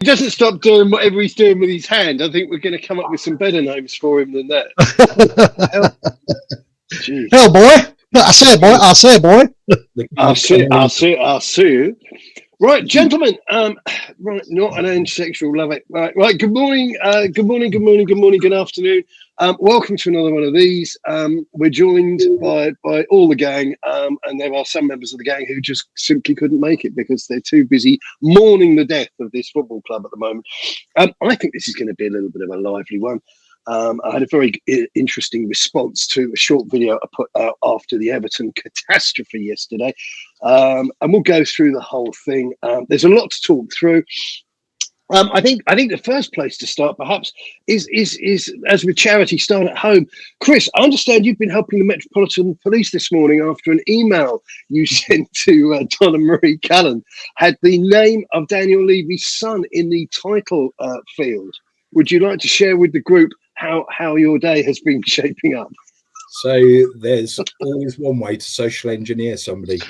he doesn't stop doing whatever he's doing with his hand, I think we're going to come up with some better names for him than that. Hell, boy. I say it, boy. I'll say it, boy. I'll see. Right, gentlemen. Right, not an Ange sexual, love it. Right. Good morning. Good afternoon. Welcome to another one of these. We're joined by all the gang, and there are some members of the gang who just simply couldn't make it because they're too busy mourning the death of this football club at the moment. I think this is going to be a little bit of a lively one. I had a very interesting response to a short video I put out after the Everton catastrophe yesterday. And we'll go through the whole thing. There's a lot to talk through. I think the first place to start perhaps is as with charity, start at home. Chris, I understand you've been helping the Metropolitan Police this morning after an email you sent to Don and Marie Cullen had the name of Daniel Levy's son in the title field. Would you like to share with the group how your day has been shaping up? So there's always one way to social engineer somebody.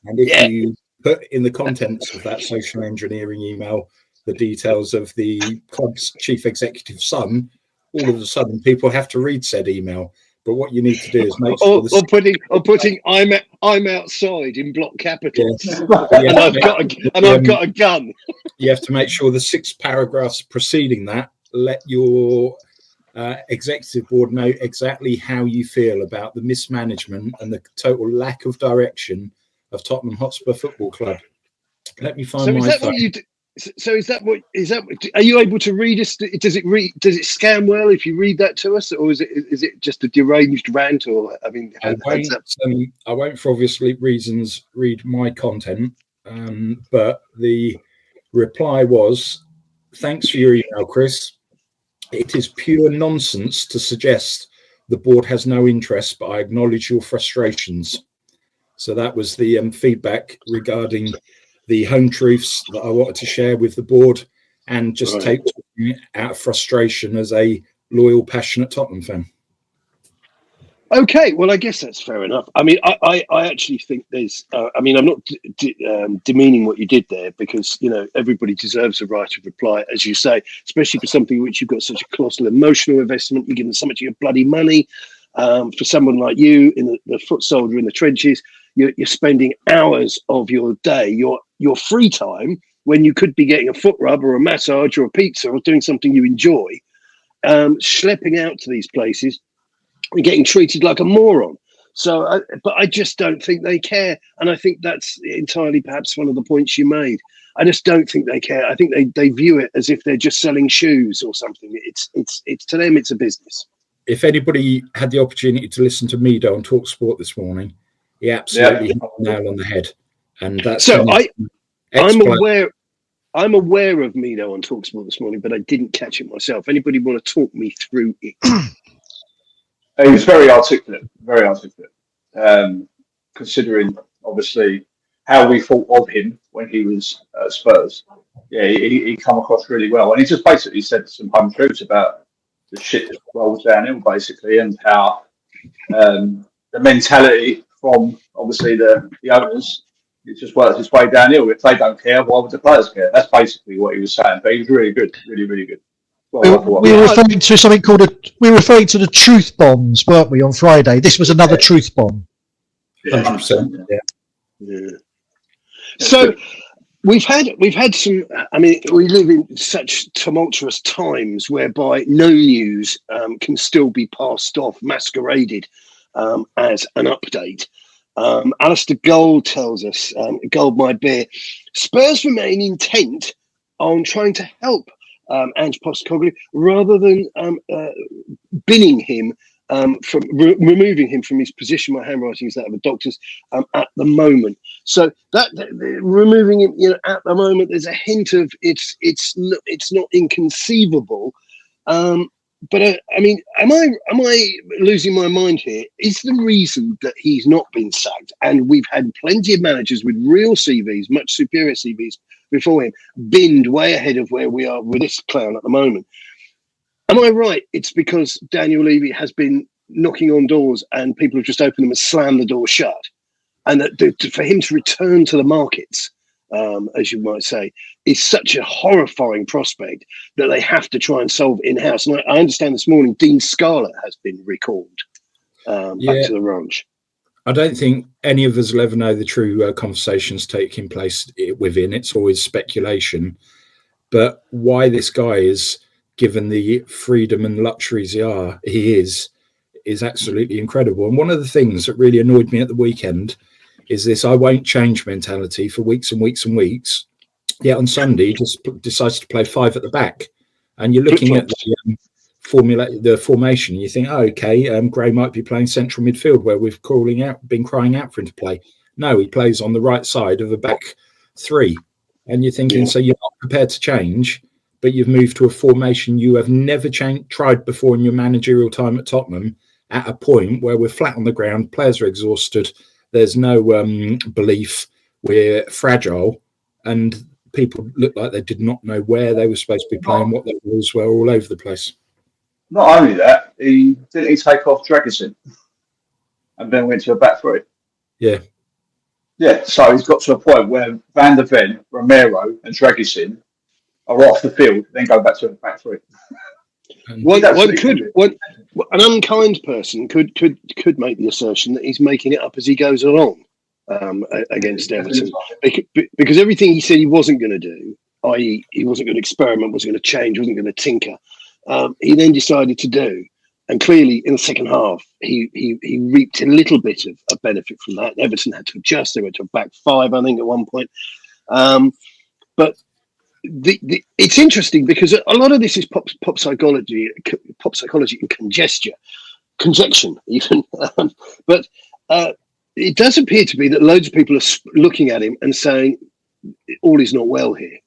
And if you put in the contents of that social engineering email the details of the club's chief executive's son, all of a sudden people have to read said email. But what you need to do is make sure or putting I'm outside in block capitals. Yes. and I've got a gun. You have to make sure the 6 paragraphs preceding that let your executive board know exactly how you feel about the mismanagement and the total lack of direction of Tottenham Hotspur Football Club. Let me find my phone. Are you able to read us? Does it scan well if you read that to us, or is it just a deranged rant? Or I mean, I won't for obvious reasons read my content, but the reply was, "Thanks for your email, Chris. It is pure nonsense to suggest the board has no interest, but I acknowledge your frustrations." So that was the feedback regarding the home truths that I wanted to share with the board, and just take out of frustration as a loyal, passionate Tottenham fan. Okay, well, I guess that's fair enough. I mean, I actually think there's. I'm not demeaning what you did there, because everybody deserves a right of reply, as you say, especially for something which you've got such a colossal emotional investment. You're giving so much of your bloody money. For someone like you, in the foot soldier in the trenches, you're spending hours of your day, your free time, when you could be getting a foot rub or a massage or a pizza or doing something you enjoy, schlepping out to these places and getting treated like a moron. So, but I just don't think they care. And I think that's entirely perhaps one of the points you made. I just don't think they care. I think they view it as if they're just selling shoes or something. It's to them, it's a business. If anybody had the opportunity to listen to Mido on TalkSport this morning, he absolutely hit the nail on the head. And that's so I'm aware of Mido on TalkSport this morning, but I didn't catch it myself. Anybody want to talk me through it? He was very articulate, considering obviously how we thought of him when he was at Spurs. Yeah, he come across really well, and he just basically said some home truths about the shit that rolls downhill, basically, and how the mentality from obviously the owners, it just works its way downhill. If they don't care, why would the players care? That's basically what he was saying. But he was really good, really good. Well, we were referring to something called we were referring to the truth bombs, weren't we, on Friday? This was another truth bomb. 100%. Yeah. So we've had some. I mean, we live in such tumultuous times whereby no news can still be passed off, masqueraded as an update. Alistair Gold tells us, Gold My Beer, Spurs remain intent on trying to help Ange Postecoglou rather than binning him from removing him from his position. My handwriting is that of a doctor's at the moment. So that removing him, at the moment, there's a hint of it's not inconceivable. But I mean, am I losing my mind here? Is the reason that he's not been sacked, and we've had plenty of managers with real CVs, much superior CVs before him, binned way ahead of where we are with this clown at the moment? Am I right? It's because Daniel Levy has been knocking on doors and people have just opened them and slammed the door shut, and that for him to return to the markets, as you might say, is such a horrifying prospect that they have to try and solve in-house. And I understand this morning Dean Scarlett has been recalled back to the ranch. I don't think any of us will ever know the true conversations taking place within. It's always speculation. But why this guy is given the freedom and luxuries he is absolutely incredible. And one of the things that really annoyed me at the weekend is this "I won't change" mentality for weeks and weeks and weeks. Yet on Sunday, he just decides to play 5 at the back. And you're looking at the formation, and you think, oh, okay, Gray might be playing central midfield where we've been crying out for him to play. No, he plays on the right side of a back 3. And you're thinking, so you're not prepared to change, but you've moved to a formation you have never tried before in your managerial time at Tottenham, at a point where we're flat on the ground, players are exhausted, there's no belief, we're fragile, and people look like they did not know where they were supposed to be playing, what their rules were, all over the place. Not only that, he take off Dragusin and then went to a back 3. Yeah. Yeah, so he's got to a point where Van der Ven, Romero and Dragusin are off the field, then go back to a back 3. An unkind person could make the assertion that he's making it up as he goes along against Everton, because everything he said he wasn't going to do, i.e. he wasn't going to experiment, wasn't going to change, wasn't going to tinker, he then decided to do. And clearly in the second half, he reaped a little bit of benefit from that. Everton had to adjust. They went to a back 5, I think, at one point. But it's interesting because a lot of this is pop psychology and conjecture even. But it does appear to be that loads of people are looking at him and saying all is not well here.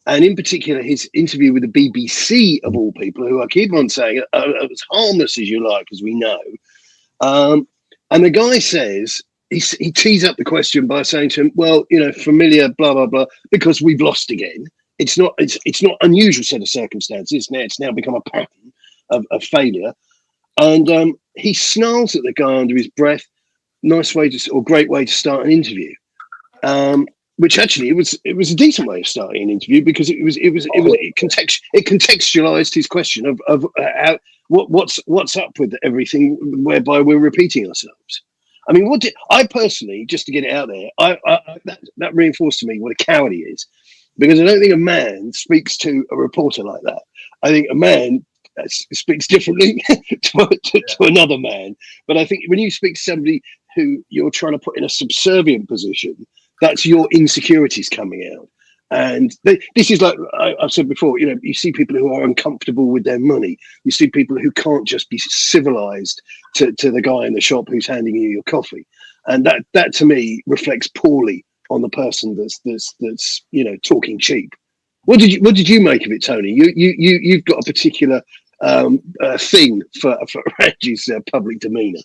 And in particular, his interview with the BBC, of all people, who I keep on saying are as harmless as you like, as we know. And the guy says, he tees up the question by saying to him, well, familiar, blah, blah, blah, because we've lost again. It's not unusual set of circumstances. It's now become a pattern of failure. And he snarls at the guy under his breath, great way to start an interview. Which actually it was a decent way of starting an interview, because it contextualized his question of how, what's up with everything, whereby we're repeating ourselves. I mean, I personally, just to get it out there, that reinforced to me what a coward he is, because I don't think a man speaks to a reporter like that. I think a man speaks differently to another man. But I think when you speak to somebody who you're trying to put in a subservient position, that's your insecurities coming out. And this is like I've said before, you see people who are uncomfortable with their money. You see people who can't just be civilized to the guy in the shop who's handing you your coffee. And that to me reflects poorly on the person that's talking cheap. What did you make of it, Tony? You've got a particular thing for Ange's public demeanour.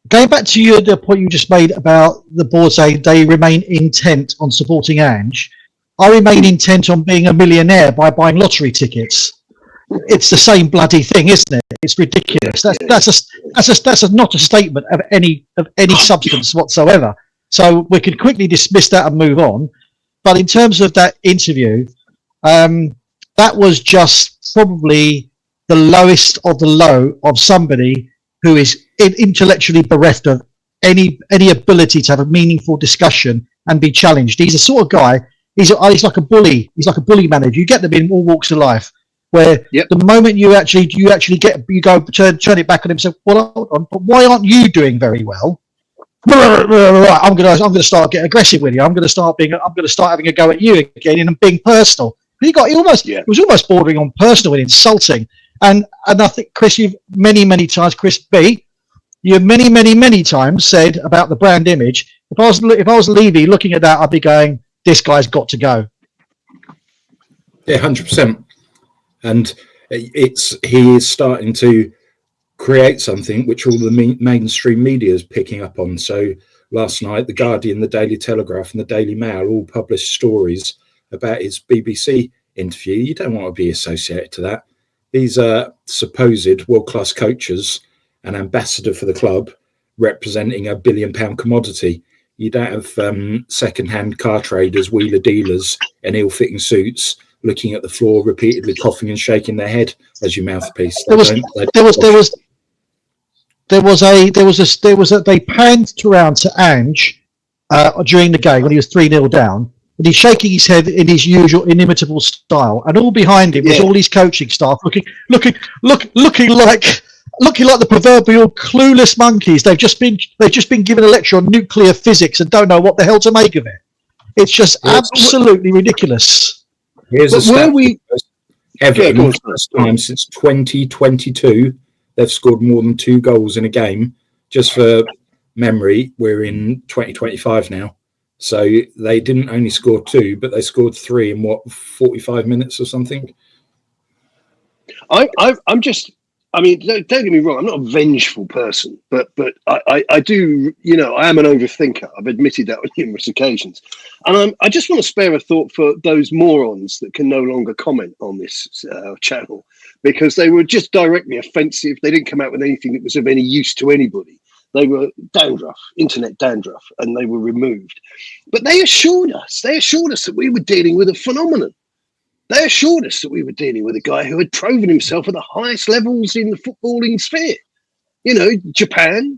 Going back to the point you just made about the board saying they remain intent on supporting Ange, I remain intent on being a millionaire by buying lottery tickets. It's the same bloody thing, isn't it? It's ridiculous. That's not a statement of any substance whatsoever. So we could quickly dismiss that and move on. But in terms of that interview, that was just probably the lowest of the low of somebody who is intellectually bereft of any ability to have a meaningful discussion and be challenged. He's the sort of guy. He's like a bully. He's like a bully manager. You get them in all walks of life, where the moment you actually go turn it back on him and say, well, hold on, but why aren't you doing very well? Right, I'm gonna start getting aggressive with you. I'm gonna start having a go at you again and being personal. It was almost bordering on personal and insulting. And I think, Chris, you've many times, Chris B, you've many times said about the brand image. If I was Levy looking at that, I'd be going, this guy's got to go. Yeah, 100%. And he is starting to create something which all the mainstream media is picking up on. So last night, The Guardian, The Daily Telegraph and The Daily Mail all published stories about his BBC interview. You don't want to be associated to that. These are supposed world-class coaches, an ambassador for the club, representing £1 billion commodity. You don't have second-hand car traders, wheeler dealers, and ill-fitting suits looking at the floor, repeatedly coughing and shaking their head as your mouthpiece. They panned around to Ange during the game when he was 3-0 down, and he's shaking his head in his usual inimitable style, and all behind him was all his coaching staff looking like the proverbial clueless monkeys. They've just been given a lecture on nuclear physics and don't know what the hell to make of it. It's just absolutely ridiculous. Here's a stat. Everton, first time since 2022, they've scored more than 2 goals in a game. Just for memory, we're in 2025 now. So they didn't only score 2, but they scored 3 in 45 minutes or something. Don't get me wrong, I'm not a vengeful person, but I do, I am an overthinker. I've admitted that on numerous occasions. And I just want to spare a thought for those morons that can no longer comment on this channel, because they were just directly offensive. They didn't come out with anything that was of any use to anybody. They were internet dandruff, and they were removed. But they assured us that we were dealing with a phenomenon. They assured us that we were dealing with a guy who had proven himself at the highest levels in the footballing sphere. Japan,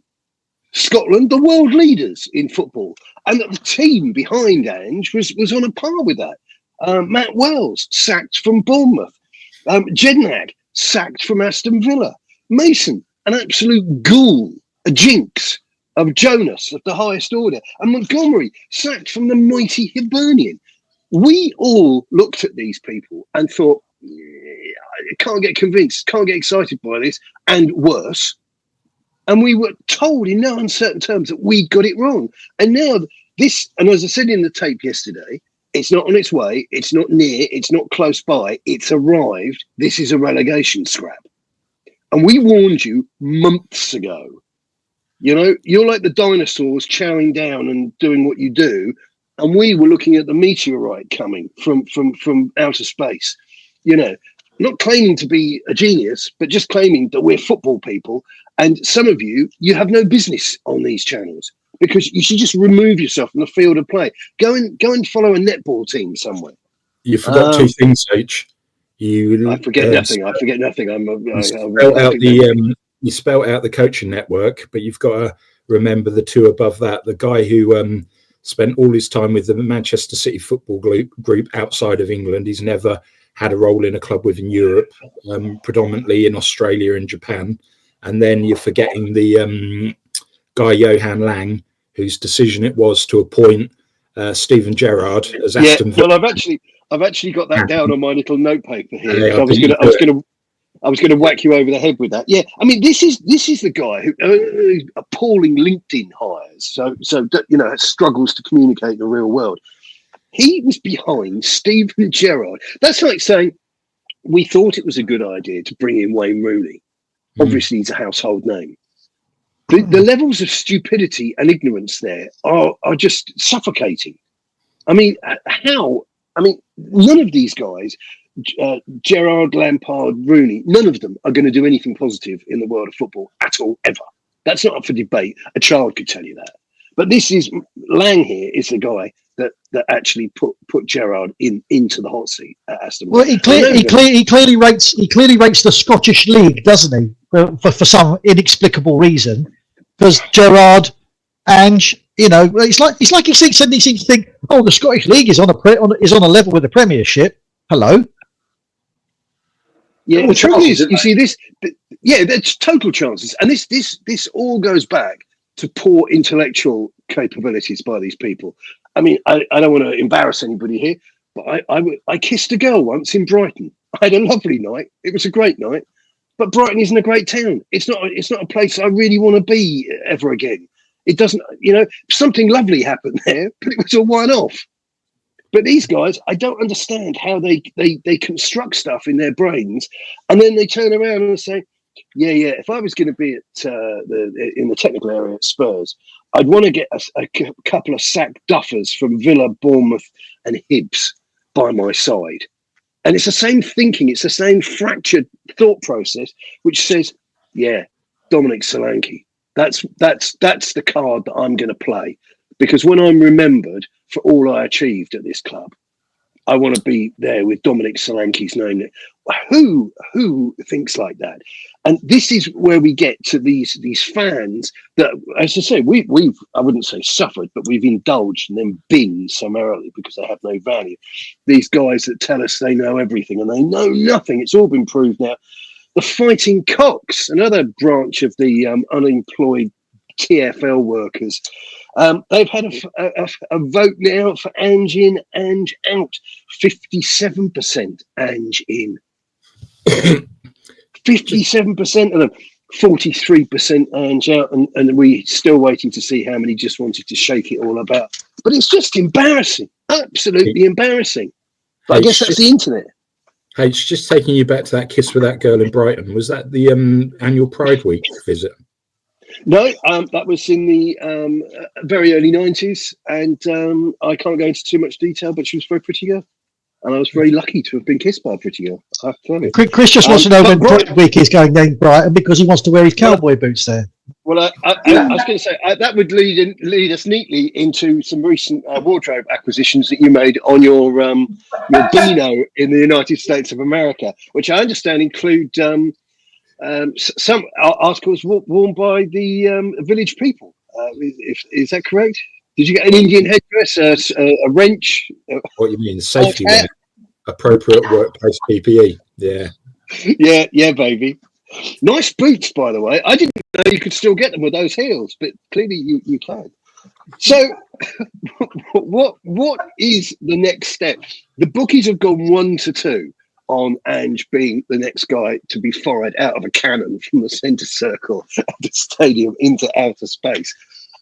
Scotland, the world leaders in football. And that the team behind Ange was on a par with that. Matt Wells, sacked from Bournemouth. Jednak, sacked from Aston Villa. Mason, an absolute ghoul, a jinx of Jonas of the highest order. And Montgomery, sacked from the mighty Hibernian. We all looked at these people and thought, can't get convinced, can't get excited by this, and worse. And we were told in no uncertain terms that we'd got it wrong. And now this, and as I said in the tape yesterday, it's not on its way, it's not near, it's not close by, it's arrived. This is a relegation scrap. And we warned you months ago. You're like the dinosaurs chowing down and doing what you do. And we were looking at the meteorite coming from outer space, not claiming to be a genius, but just claiming that we're football people. And some of you have no business on these channels, because you should just remove yourself from the field of play. Go and follow a netball team somewhere. You forgot 2 things, H. I forget nothing. You spelt out the coaching network, but you've got to remember the 2 above that. The guy who spent all his time with the Manchester City football group outside of England. He's never had a role in a club within Europe, predominantly in Australia and Japan. And then you're forgetting the guy Johan Lang, whose decision it was to appoint Steven Gerrard as Aston Villa. Well, I've actually got that down on my little notepaper here. Yeah, I was going to whack you over the head with that. Yeah, I mean, this is the guy who appalling LinkedIn hires. So struggles to communicate in the real world. He was behind Steven Gerrard. That's like saying we thought it was a good idea to bring in Wayne Rooney. Obviously, he's a household name. The levels of stupidity and ignorance there are just suffocating. I mean, how? I mean, none of these guys. Gerrard, Lampard, Rooney, none of them are going to do anything positive in the world of football at all, ever. That's not up for debate. A child could tell you that. But Lang here is the guy that actually put Gerrard into the hot seat at Aston Villa. Well, he clearly rates the Scottish League, doesn't he? For some inexplicable reason, because Gerrard, Ange, it's like he suddenly seems to think, oh, the Scottish League is on a level with the Premiership. Hello. Yeah, the truth is, you see this. There's total chances, and this all goes back to poor intellectual capabilities by these people. I mean, I don't want to embarrass anybody here, but I kissed a girl once in Brighton. I had a lovely night. It was a great night, but Brighton isn't a great town. It's not a place I really want to be ever again. It doesn't, something lovely happened there, but it was a one-off. But these guys, I don't understand how they construct stuff in their brains, and then they turn around and say, yeah. If I was going to be in the technical area at Spurs, I'd want to get a couple of sack duffers from Villa, Bournemouth, and Hibs by my side. And it's the same thinking, it's the same fractured thought process, which says, yeah, Dominic Solanke, that's the card that I'm going to play. because when I'm remembered for all I achieved at this club, I want to be there with Dominic Solanke's name. Who thinks like that? And this is where we get to these fans that, as I say, we've I wouldn't say suffered, but we've indulged and then binned summarily because they have no value. These guys that tell us they know everything and they know nothing. It's all been proved now. The Fighting Cocks, another branch of the unemployed TFL workers. They've had a vote now for Ange in, Ange out. 57% Ange in. 57% of them. 43% Ange out. And we're still waiting to see how many just wanted to shake it all about. But it's just embarrassing. Absolutely embarrassing. But I guess that's the internet. Hey, it's just taking you back to that kiss with that girl in Brighton. Was that the annual Pride Week visit? No, that was in the very early 90s, and I can't go into too much detail, but she was a very pretty girl, and I was very lucky to have been kissed by a pretty girl. I have to tell you. Chris just wants to know when Pride Week is going in Brighton because he wants to wear his cowboy boots there. Well, I was going to say that would lead us neatly into some recent wardrobe acquisitions that you made on your Beano in the United States of America, which I understand include some articles worn by the village people. Is that correct? Did you get an Indian headdress, a wrench? What you mean, safety wear, appropriate workplace PPE? Yeah. Yeah, baby. Nice boots, by the way. I didn't know you could still get them with those heels, but clearly you can. So, what is the next step? The bookies have gone 1-2 on Ange being the next guy to be fired out of a cannon from the centre circle of the stadium into outer space.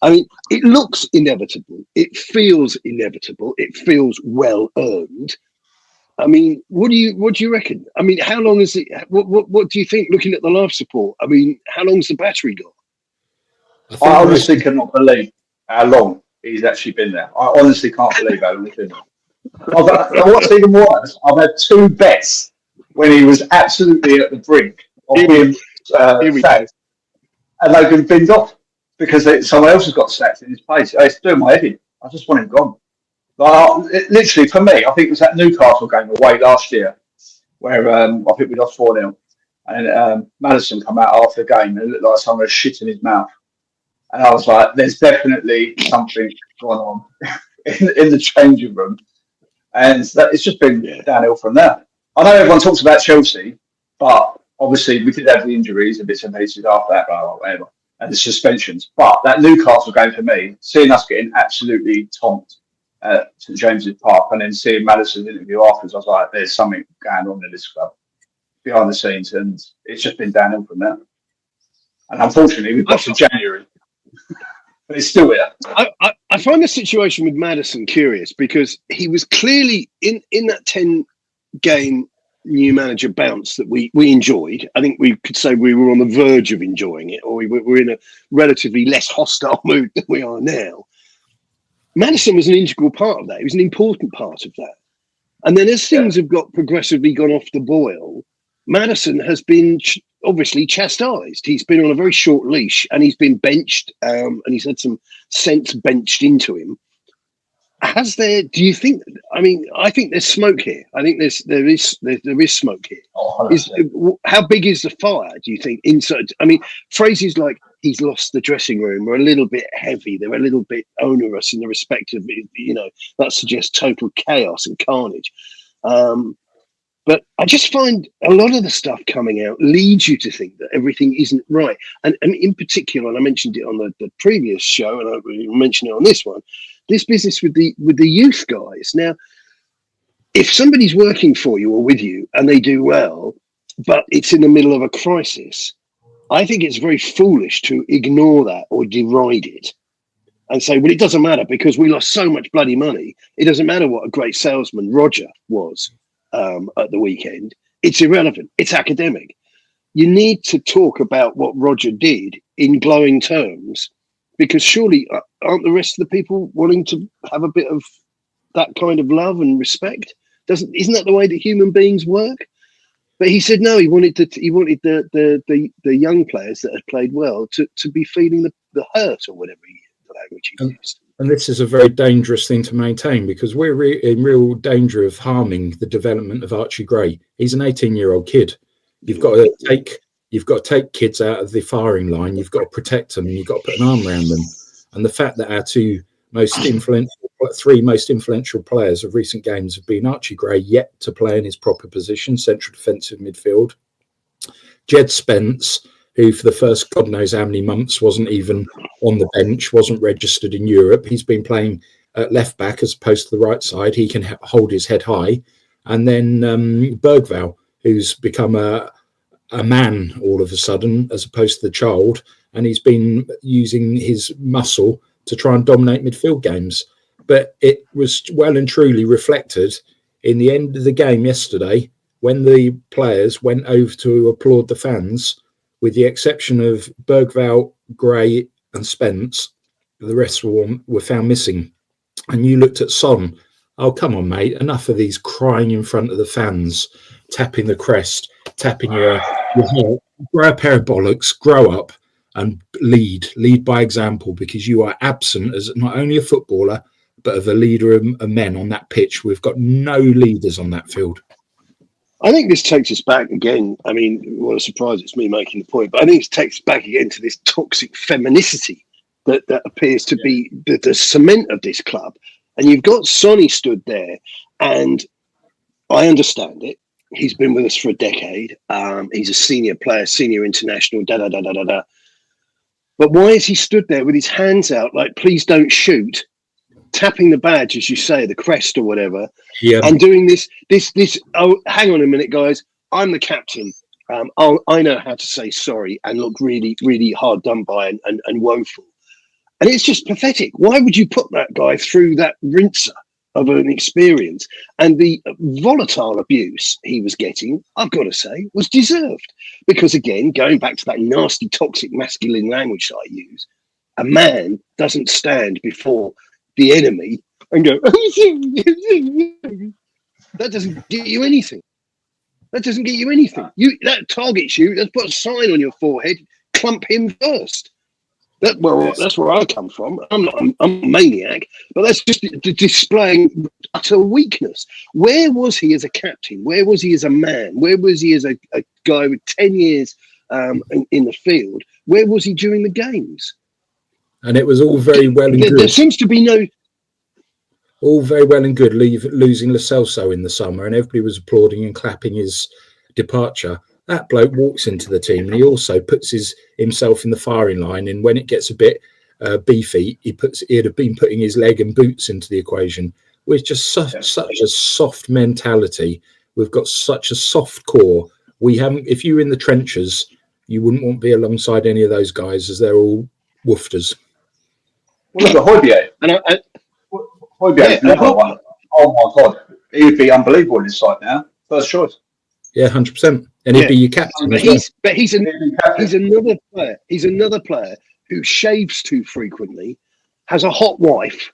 I mean, it looks inevitable. It feels inevitable. It feels well earned. I mean, what do you reckon? I mean, how long is it? What do you think? Looking at the life support, I mean, how long's the battery got? I honestly cannot believe how long he's actually been there. I honestly can't believe how long he's been there. What's even worse, I've had 2 bets when he was absolutely at the brink of being sacked, and they've been binned off because someone else has got sacked in his place. It's doing my head in. I just want him gone. Literally, for me, I think it was that Newcastle game away last year where I think we lost 4-0, and Maddison come out after the game and it looked like someone had shit in his mouth, and I was like, "There's definitely something going on in the changing room." And it's just been downhill from there. I know everyone talks about Chelsea, but obviously we did have the injuries and bits and pieces after that, whatever, and the suspensions. But that Newcastle game for me, seeing us getting absolutely tomped at St James's Park and then seeing Maddison's interview afterwards, I was like, there's something going on in this club behind the scenes, and it's just been downhill from there. And unfortunately, we've got to January. But it's still here. I find the situation with Maddison curious because he was clearly in that 10-game new manager bounce that we enjoyed. I think we could say we were on the verge of enjoying it, or we were in a relatively less hostile mood than we are now. Maddison was an integral part of that. He was an important part of that. And then as things have got progressively gone off the boil, Maddison has been obviously chastised. He's been on a very short leash and he's been benched, and he's had some sense benched into him. Do you think, I mean, I think there's smoke here. I think there is smoke here. How big is the fire, do you think, inside? I mean, phrases like he's lost the dressing room are a little bit heavy. They're a little bit onerous in the respect of, that suggests total chaos and carnage. But I just find a lot of the stuff coming out leads you to think that everything isn't right. And in particular, and I mentioned it on the previous show, and I mentioned it on this one, this business with the youth guys. Now, if somebody's working for you or with you and they do well, but it's in the middle of a crisis, I think it's very foolish to ignore that or deride it and say, well, it doesn't matter because we lost so much bloody money. It doesn't matter what a great salesman Roger was at the weekend. It's irrelevant. It's academic. You need to talk about what Roger did in glowing terms, because surely aren't the rest of the people wanting to have a bit of that kind of love and respect? Isn't that the way that human beings work? But he said no. He wanted the young players that had played well to be feeling the hurt or whatever the language he used. And this is a very dangerous thing to maintain, because we're in real danger of harming the development of Archie Gray. He's an 18-year-old kid. You've got to take kids out of the firing line. You've got to protect them, and you've got to put an arm around them. And the fact that our three most influential players of recent games have been Archie Gray, yet to play in his proper position, central defensive midfield. Jed Spence, who for the first God knows how many months wasn't even on the bench, wasn't registered in Europe. He's been playing at left back as opposed to the right side. He can hold his head high. And then Bergvall, who's become a man all of a sudden as opposed to the child. And he's been using his muscle to try and dominate midfield games. But it was well and truly reflected in the end of the game yesterday when the players went over to applaud the fans. With the exception of Bergvall, Gray and Spence, the rest were found missing. And you looked at Son. Oh, come on, mate. Enough of these crying in front of the fans, tapping the crest, tapping your head. Grow a pair of bollocks, grow up and lead by example, because you are absent as not only a footballer, but of a leader of men on that pitch. We've got no leaders on that field. I think this takes us back again. I mean, what a surprise it's me making the point, but I think it takes us back again to this toxic feminicity that appears to be the cement of this club. And you've got Sonny stood there, and I understand it. He's been with us for a decade. He's a senior player, senior international, da-da-da-da-da-da. But why is he stood there with his hands out like, please don't shoot, tapping the badge, as you say, the crest or whatever, and doing this, oh, hang on a minute, guys, I'm the captain. I know how to say sorry and look really, really hard done by and woeful. And it's just pathetic. Why would you put that guy through that rinser of an experience? And the volatile abuse he was getting, I've got to say, was deserved. Because again, going back to that nasty, toxic, masculine language that I use, a man doesn't stand before the enemy and go, that doesn't get you anything. That doesn't get you anything. That targets you. Let's put a sign on your forehead. Clump him first. That's where I come from. I'm a maniac, but that's just displaying utter weakness. Where was he as a captain? Where was he as a man? Where was he as a guy with 10 years in the field? Where was he during the games? And it was all very well and good. There seems to be no... All very well and good losing Lo Celso in the summer, and everybody was applauding and clapping his departure. That bloke walks into the team and he also puts himself in the firing line. And when it gets a bit beefy, he'd have been putting his leg and boots into the equation. With just such a soft mentality, we've got such a soft core. If you were in the trenches, you wouldn't want to be alongside any of those guys, as they're all woofters. Well, look at Højbjerg. Højbjerg's another one. Oh my God, he would be unbelievable in this side now. First choice. Yeah, 100%. And he'd be your captain. But he's another player. He's another player who shaves too frequently, has a hot wife,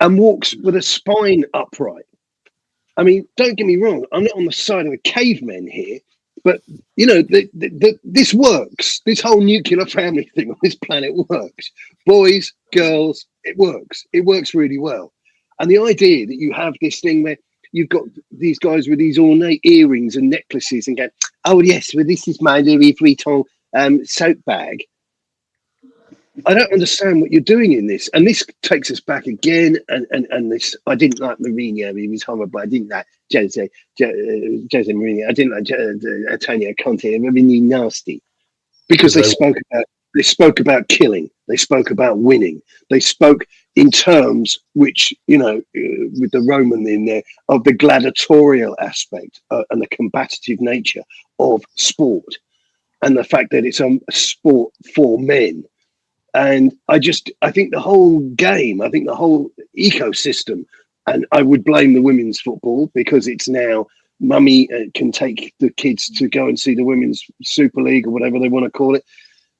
and walks with a spine upright. I mean, don't get me wrong. I'm not on the side of the cavemen here, but you know, this works. This whole nuclear family thing on this planet works. Boys, girls, it works. It works really well. And the idea that you have this thing where you've got these guys with these ornate earrings and necklaces and go, oh, yes, well, this is my Louis Vuitton soap bag. I don't understand what you're doing in this. And this takes us back again. And this, I didn't like Mourinho. He was horrible. I didn't like Jose Mourinho. I didn't like Antonio Conte. They were really nasty because they spoke about killing. They spoke about winning. They spoke in terms which, you know, with the Roman in there, of the gladiatorial aspect and the combative nature of sport, and the fact that it's a sport for men. And I think the whole game, I think the whole ecosystem, and I would blame the women's football because it's now mummy can take the kids to go and see the women's Super League or whatever they want to call it.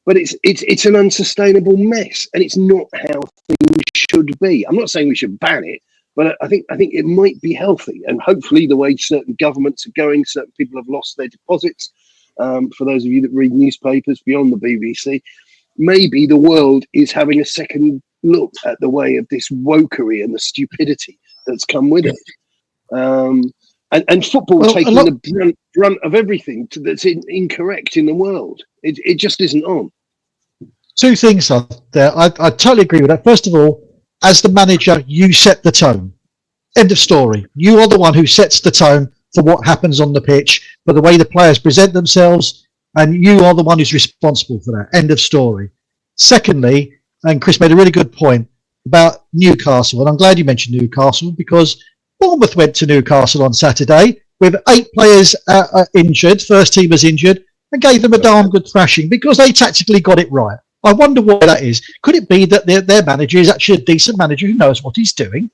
But it's an unsustainable mess, and it's not how things should be. I'm not saying we should ban it, but I think it might be healthy, and hopefully the way certain governments are going, certain people have lost their deposits. For those of you that read newspapers beyond the BBC, maybe the world is having a second look at the way of this wokery and the stupidity that's come with it. And football taking the brunt of everything that's incorrect in the world. It just isn't on. Two things are there. I totally agree with that. First of all, as the manager, you set the tone. End of story. You are the one who sets the tone for what happens on the pitch, for the way the players present themselves, and you are the one who's responsible for that. End of story. Secondly, and Chris made a really good point about Newcastle, and I'm glad you mentioned Newcastle, because Bournemouth went to Newcastle on Saturday with 8 players injured, first teamers injured, and gave them a darn good thrashing because they tactically got it right. I wonder why that is. Could it be that their manager is actually a decent manager who knows what he's doing?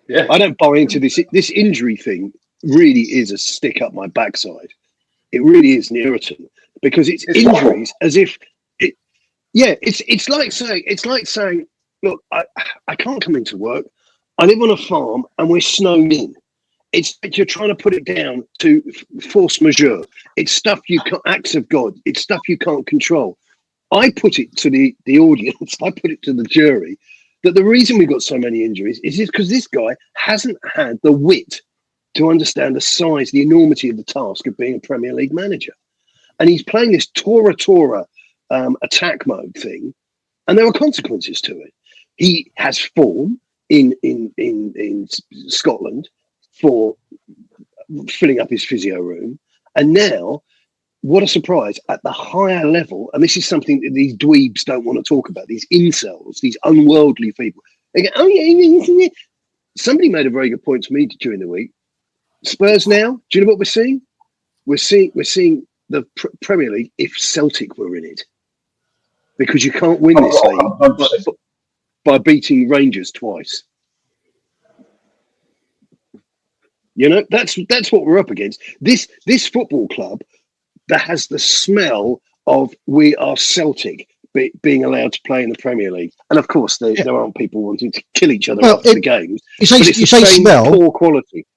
Yeah, I don't buy into this. This injury thing really is a stick up my backside. It really is an irritant because it's injuries as if it. Yeah, it's like saying, look, I can't come into work. I live on a farm and we're snowed in. It's like you're trying to put it down to force majeure. It's stuff you can't, acts of God. It's stuff you can't control. I put it to the audience, I put it to the jury, that the reason we've got so many injuries is because this guy hasn't had the wit to understand the size, the enormity of the task of being a Premier League manager. And he's playing this Tora attack mode thing, and there are consequences to it. He has form in Scotland for filling up his physio room, and now, what a surprise, at the higher level, and this is something that these dweebs don't want to talk about, these incels, these unworldly people. They go, oh yeah. Somebody made a very good point to me during the week. Spurs now, do you know what we're seeing? We're seeing the Premier League if Celtic were in it. Because you can't win this league by beating Rangers twice. You know, that's what we're up against. This football club that has the smell of we are Celtic being allowed to play in the Premier League. And of course, there aren't people wanting to kill each other after the games. You say smell. Poor quality.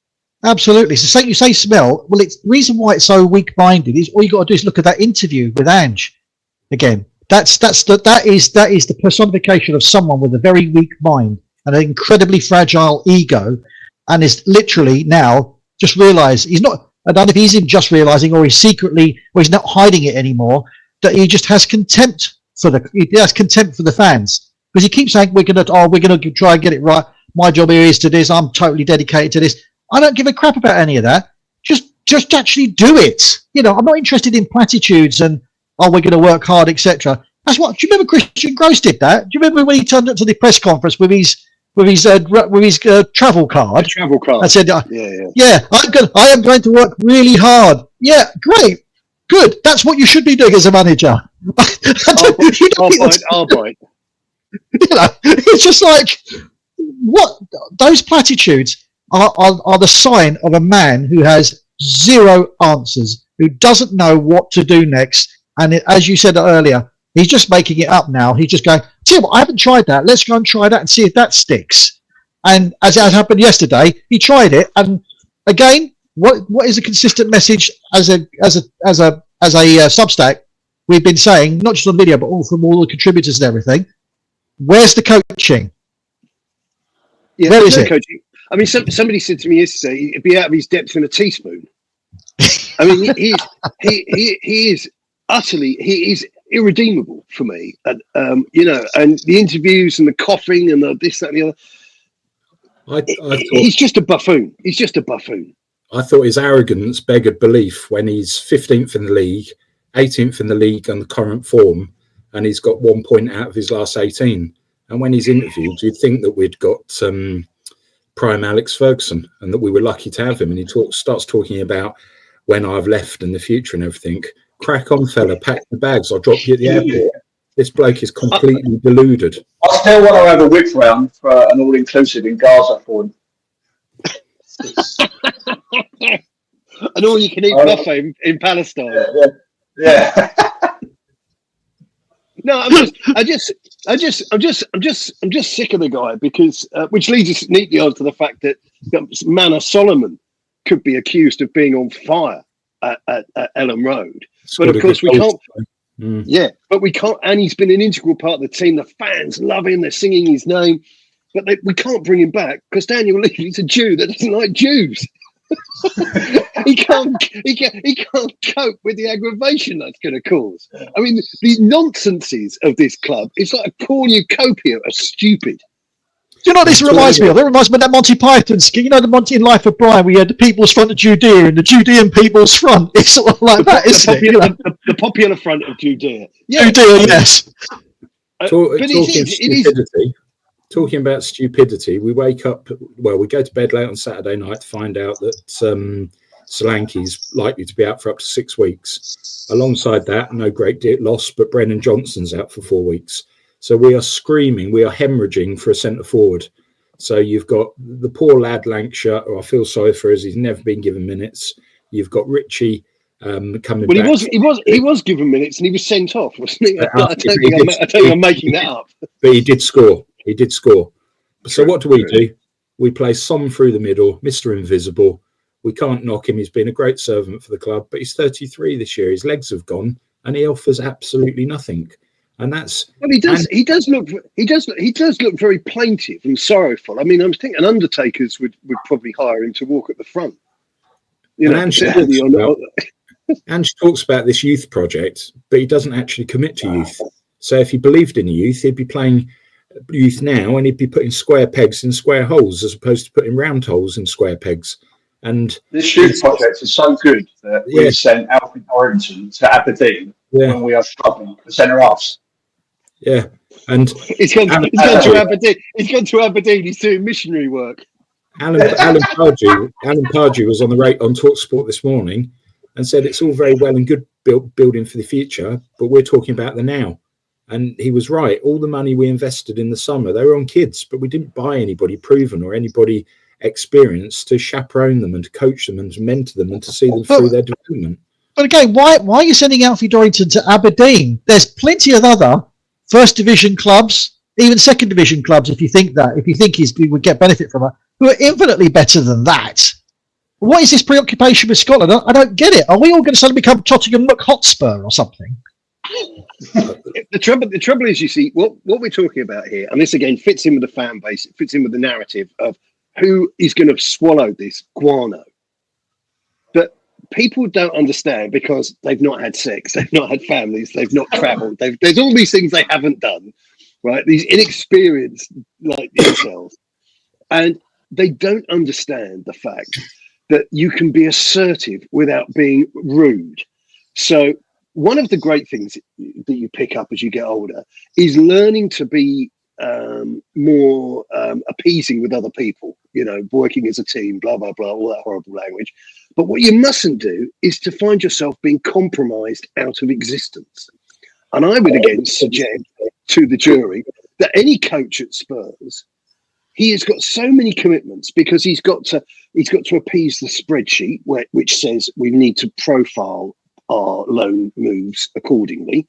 Absolutely. So you say smell. Well, it's the reason why it's so weak-minded is all you got to do is look at that interview with Ange again. That is the personification of someone with a very weak mind and an incredibly fragile ego, and is literally now just realised he's not. I don't know if he's just realising, or he's secretly, or he's not hiding it anymore. That he just has contempt for the fans, because he keeps saying we're gonna try and get it right. My job here is to this. I'm totally dedicated to this. I don't give a crap about any of that. Just actually do it. You know, I'm not interested in platitudes and we're going to work hard, etc. That's what. Do you remember Christian Gross did that? Do you remember when he turned up to the press conference with his travel card? Travel card. I said, yeah, I am going to work really hard. Yeah, great, good. That's what you should be doing as a manager. I'll bite. You know, it's just like what those platitudes are the sign of a man who has zero answers, who doesn't know what to do next. And as you said earlier, he's just making it up now. He's just going, see what, I haven't tried that. Let's go and try that and see if that sticks. And as it happened yesterday, he tried it. And again, what is a consistent message as a Substack? We've been saying, not just on video, but from all the contributors and everything. Where's the coaching? Yeah, where is it? Coaching. I mean, somebody said to me yesterday, he'd be out of his depth in a teaspoon. I mean, he is utterly, he is irredeemable for me. And, you know, and the interviews and the coughing and the this, that, and the other. He's just a buffoon. He's just a buffoon. I thought his arrogance beggared belief when he's 15th in the league, 18th in the league on the current form, and he's got 1 point out of his last 18. And when he's interviewed, you'd think that we'd got prime Alex Ferguson and that we were lucky to have him. And he starts talking about when I've left and the future and everything. Crack on, fella, pack the bags. I'll drop you at the airport. This bloke is completely deluded. I still want to have a whip round for an all-inclusive in Gaza for him. An all-you-can-eat buffet in Palestine. Yeah. No, I'm just sick of the guy because, which leads us neatly on to the fact that Manor Solomon could be accused of being on fire at Ellen Road. But of course, we can't. Yeah, but we can't. And he's been an integral part of the team. The fans love him. They're singing his name, but we can't bring him back because Daniel Levy's a Jew that doesn't like Jews. He can't cope with the aggravation that's going to cause. I mean, the nonsenses of this club, it's like a cornucopia of stupid. Do you know what this reminds me of? It reminds me of that Monty Python skit. You know, the Monty in Life of Brian, we had the People's Front of Judea and the Judean People's Front. It's sort of like that, isn't it? You know? The popular front of Judea. Yeah. Judea, yes. Talking about stupidity, we wake up, we go to bed late on Saturday night to find out that Solanke's likely to be out for up to 6 weeks. Alongside that, no great deal loss, but Brennan Johnson's out for 4 weeks. So we are screaming, we are hemorrhaging for a centre forward. So you've got the poor lad Lancashire, who I feel sorry for as he's never been given minutes. You've got Richie coming back. He was given minutes and he was sent off, wasn't he? I don't think I'm making that up. But he did score. So what do? We play Som through the middle, Mr. Invisible. We can't knock him. He's been a great servant for the club, but he's 33 this year. His legs have gone and he offers absolutely nothing. And that's he does look very plaintive and sorrowful. I mean, I'm thinking Undertakers would probably hire him to walk at the front. Ange talks about this youth project, but he doesn't actually commit to youth. So if he believed in youth, he'd be playing youth now and he'd be putting square pegs in square holes as opposed to putting round holes in square pegs. And this youth project is so good that we sent Alfie Dorrington to Aberdeen when we are struggling for centre halves. Yeah, and he's gone to Aberdeen. He's gone to Aberdeen. He's doing missionary work. Alan Pardew was on TalkSport this morning and said it's all very well and good building for the future, but we're talking about the now. And he was right. All the money we invested in the summer, they were on kids, but we didn't buy anybody proven or anybody experienced to chaperone them and to coach them and to mentor them and to see them through their development. But again, why are you sending Alfie Dorrington to Aberdeen? There's plenty of other first division clubs, even second division clubs, if you think he would get benefit from it, who are infinitely better than that. What is this preoccupation with Scotland? I don't get it. Are we all going to suddenly become Tottenham HOTSPUR or something? The trouble is, you see, what we're talking about here, and this again fits in with the fan base, it fits in with the narrative of who is going to swallow this guano. But people don't understand because they've not had sex, they've not had families, they've not travelled, there's all these things they haven't done, right? These inexperienced like themselves. And they don't understand the fact that you can be assertive without being rude. So one of the great things that you pick up as you get older is learning to be more appeasing with other people, working as a team, blah, blah, blah, all that horrible language. But what you mustn't do is to find yourself being compromised out of existence. And I would again suggest to the jury that any coach at Spurs, he has got so many commitments because he's got to appease the spreadsheet which says we need to profile our loan moves accordingly.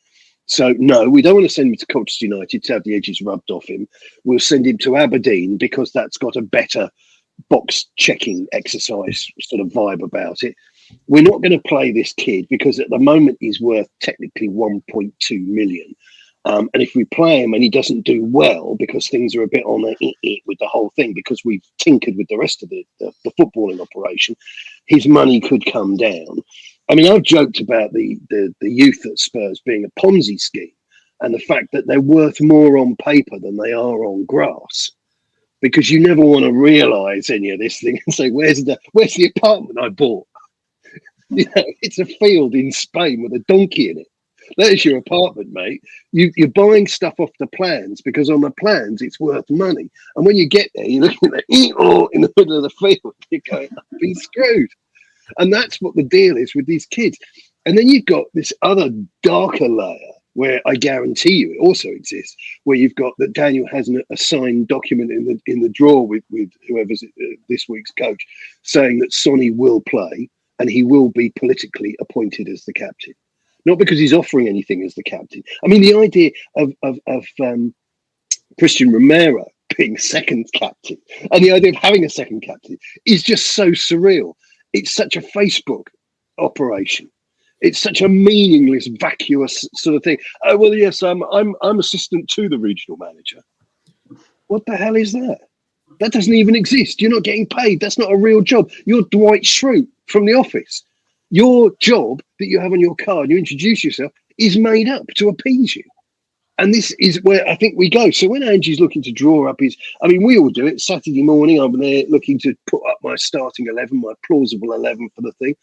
So no, we don't want to send him to Colchester United to have the edges rubbed off him. We'll send him to Aberdeen because that's got a better box checking exercise sort of vibe about it. We're not going to play this kid because at the moment he's worth technically 1.2 million. And if we play him and he doesn't do well because things are a bit on it with the whole thing, because we've tinkered with the rest of the footballing operation, his money could come down. I mean, I've joked about the youth at Spurs being a Ponzi scheme and the fact that they're worth more on paper than they are on grass, because you never want to realise any of this thing and say, where's the apartment I bought? It's a field in Spain with a donkey in it. That is your apartment, mate. You're buying stuff off the plans because on the plans it's worth money. And when you get there, you're looking at it in the middle of the field. You're going, I've been screwed. And that's what the deal is with these kids. And then you've got this other darker layer where I guarantee you it also exists, where you've got that Daniel has a signed document in the drawer with whoever's this week's coach saying that Sonny will play and he will be politically appointed as the captain. Not because he's offering anything as the captain. I mean, the idea of Christian Romero being second captain and the idea of having a second captain is just so surreal. It's such a Facebook operation. It's such a meaningless, vacuous sort of thing. Oh well, yes, I'm assistant to the regional manager. What the hell is that? That doesn't even exist. You're not getting paid. That's not a real job. You're Dwight Schrute from The Office. Your job that you have on your card, you introduce yourself, is made up to appease you. And this is where I think we go. So when Angie's looking to draw up we all do it. Saturday morning, I'm there looking to put up my starting 11, my plausible 11 for the thing.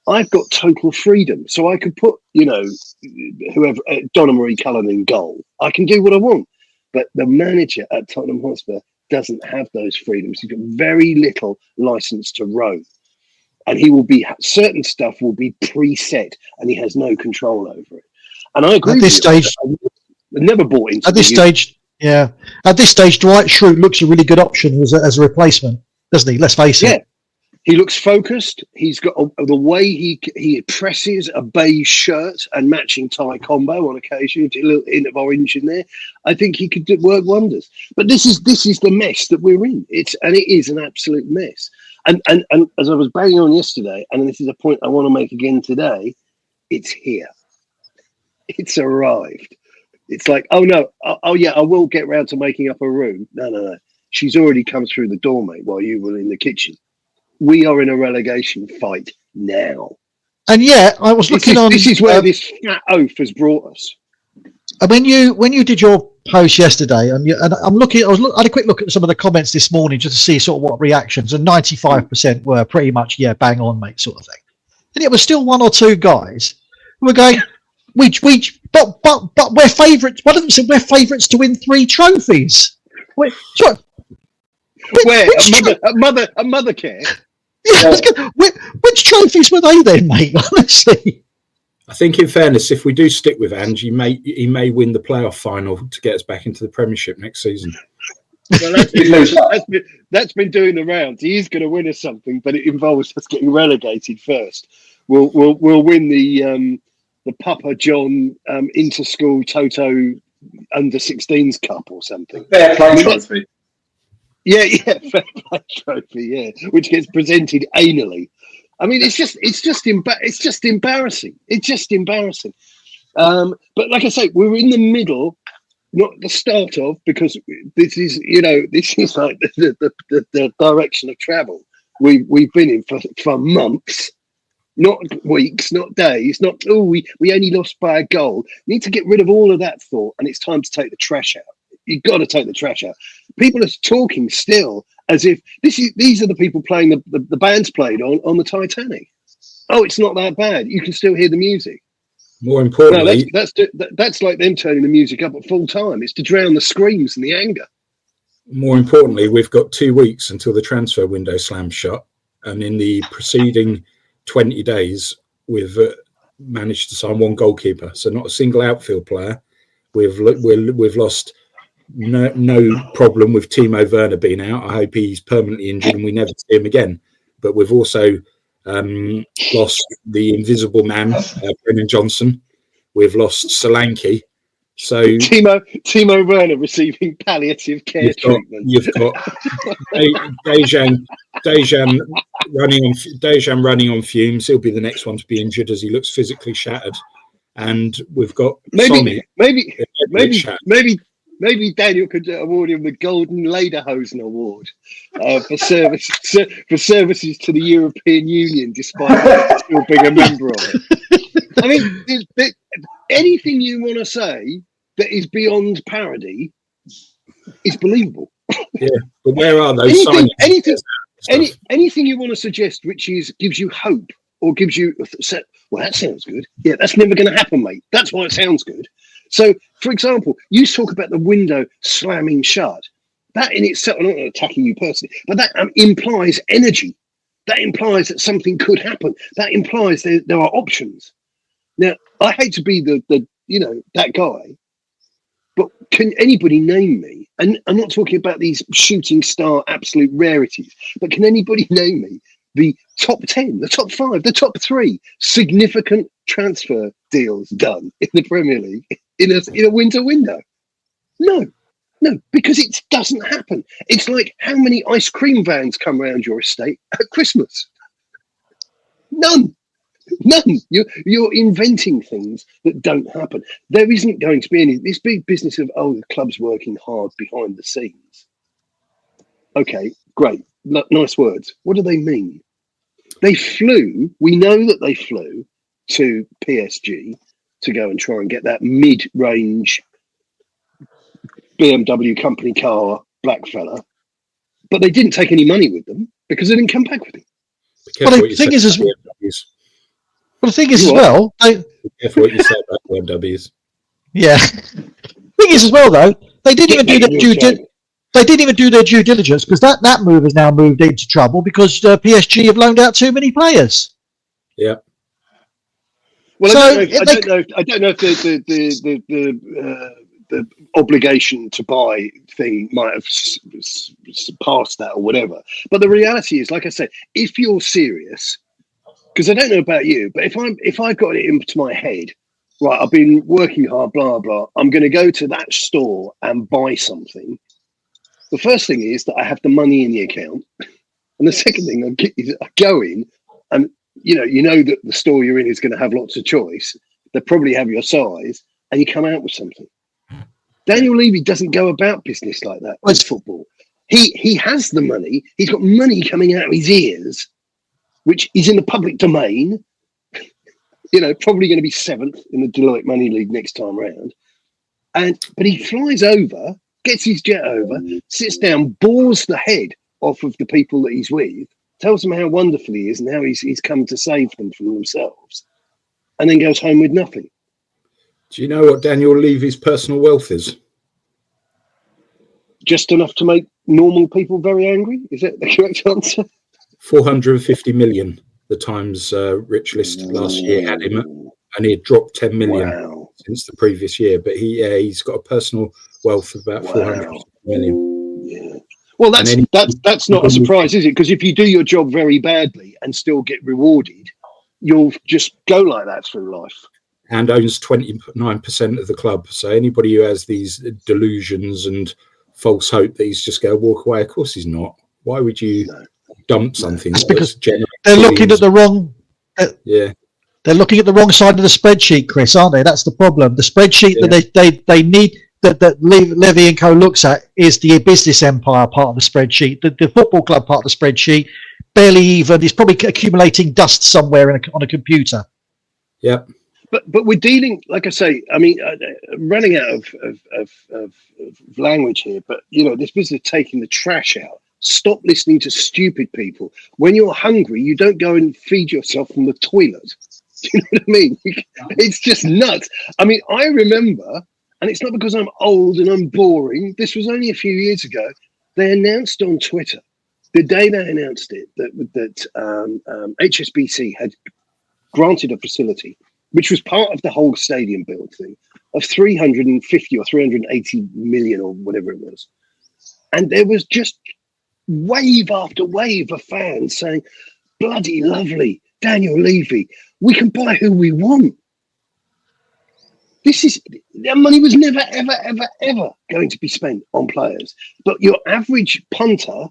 I've got total freedom. So I could put, whoever, Donna Marie Cullen in goal. I can do what I want. But the manager at Tottenham Hotspur doesn't have those freedoms. He's got very little license to roam. And certain stuff will be preset and he has no control over it. And I agree at this stage. I never bought into at this stage. Yeah, at this stage, Dwight Schrute looks a really good option as a replacement, doesn't he? Let's face it. Yeah, he looks focused. He's got the way he presses a beige shirt and matching tie combo on occasion, a little hint of orange in there. I think he could work wonders. But this is the mess that we're in. It is an absolute mess. And as I was banging on yesterday, and this is a point I want to make again today, it's here. It's arrived. It's like, oh no, yeah, I will get round to making up a room. No. She's already come through the door, mate, while you were in the kitchen. We are in a relegation fight now. And yeah, I was looking on. This is where this fat oaf has brought us. When you did your post yesterday, and I'm looking, I had a quick look at some of the comments this morning just to see sort of what reactions, and 95% were pretty much, yeah, bang on, mate, sort of thing. And it was still one or two guys who were going, but we're favourites. One of them said we're favourites to win 3 trophies. Where a mother care. Yeah, which trophies were they then, mate? Honestly, I think in fairness, if we do stick with Ange, he may win the playoff final to get us back into the Premiership next season. Well, that's been doing the rounds. He is going to win us something, but it involves us getting relegated first. We'll win the Papa John inter-school Toto under-16s cup or something. Fair play trophy. Yeah, fair play trophy. Yeah, which gets presented anally. I mean, it's just embarrassing. It's just embarrassing. But like I say, we're in the middle, not the start of, because this is like the direction of travel we've been in for months. Not weeks, not days, not, we only lost by a goal. You need to get rid of all of that thought, and it's time to take the trash out. You've got to take the trash out. People are talking still as if these are the people playing the bands played on the Titanic. Oh, it's not that bad. You can still hear the music. More importantly... No, that's like them turning the music up at full time. It's to drown the screams and the anger. More importantly, we've got 2 weeks until the transfer window slams shut, and in the preceding 20 days, we've managed to sign 1 goalkeeper, so not a single outfield player. We've lost no problem with Timo Werner being out. I hope he's permanently injured and we never see him again. But we've also lost the invisible man, Brennan Johnson. We've lost Solanke. So Timo Werner receiving palliative care treatment. You've got Dejan running on fumes. He'll be the next one to be injured as he looks physically shattered. And we've got maybe Daniel could award him the Golden Lederhosen Award for services to the European Union, despite still being a member of it. I mean, anything you want to say that is beyond parody is believable. Yeah, but where are those anything you want to suggest which gives you hope or gives you, well, that sounds good. Yeah, that's never going to happen, mate. That's why it sounds good. So, for example, you talk about the window slamming shut. That in itself, I'm not attacking you personally, but that implies energy. That implies that something could happen. That implies there are options. Now, I hate to be that guy, but can anybody name me? And I'm not talking about these shooting star absolute rarities, but can anybody name me the top 10, the top 5, the top 3 significant transfer deals done in the Premier League in a winter window? No, because it doesn't happen. It's like how many ice cream vans come around your estate at Christmas? None. None. You're inventing things that don't happen. There isn't going to be any this big business of the club's working hard behind the scenes. Okay, great, nice words. What do they mean? They flew. We know that they flew to PSG to go and try and get that mid-range BMW company car black fella, but they didn't take any money with them because they didn't come back with it. But the thing is, as well, careful what you say about BMWs. Yeah. Thing is, as well, though, they didn't even do their due diligence, because that move has now moved into trouble because PSG have loaned out too many players. Yeah. Well, so I don't know if the obligation to buy thing might have surpassed that or whatever. But the reality is, like I said, if you're serious, because I don't know about you, but if I got it into my head, right, I've been working hard, blah blah, I'm going to go to that store and buy something. The first thing is that I have the money in the account, and the second thing I go in, and you know that the store you're in is going to have lots of choice. They probably have your size, and you come out with something. Daniel Levy doesn't go about business like that with football. He has the money. He's got money coming out of his ears, which is in the public domain. Probably going to be 7th in the Deloitte Money League next time round. But he flies over, gets his jet over, sits down, bores the head off of the people that he's with, tells them how wonderful he is and how he's come to save them from themselves, and then goes home with nothing. Do you know what Daniel Levy's personal wealth is? Just enough to make normal people very angry? Is that the correct answer? 450 million. The Times rich list last year had him, and he had dropped 10 million since the previous year. But he's got a personal wealth of about 450 million. Yeah. Well, that's not a surprise, is it? Because if you do your job very badly and still get rewarded, you'll just go like that through life. And owns 29% of the club. So anybody who has these delusions and false hope that he's just going to walk away, of course he's not. Why would you dump something? That's because they're looking at the wrong. They're looking at the wrong side of the spreadsheet, Chris, aren't they? That's the problem. The spreadsheet that they need that Levy and Co looks at is the business empire part of the spreadsheet. The football club part of the spreadsheet barely even is probably accumulating dust somewhere on a computer. Yep. But we're dealing, like I say, I mean, running out of language here. But this business of taking the trash out. Stop listening to stupid people. When you're hungry, you don't go and feed yourself from the toilet. Do you know what I mean? It's just nuts. I mean, I remember, and it's not because I'm old and I'm boring. This was only a few years ago. They announced on Twitter, the day they announced it, that HSBC had granted a facility, which was part of the whole stadium build thing, of 350 or 380 million or whatever it was. And there was just wave after wave of fans saying, bloody lovely, Daniel Levy, we can buy who we want. Their money was never, ever, ever, ever going to be spent on players. But your average punter,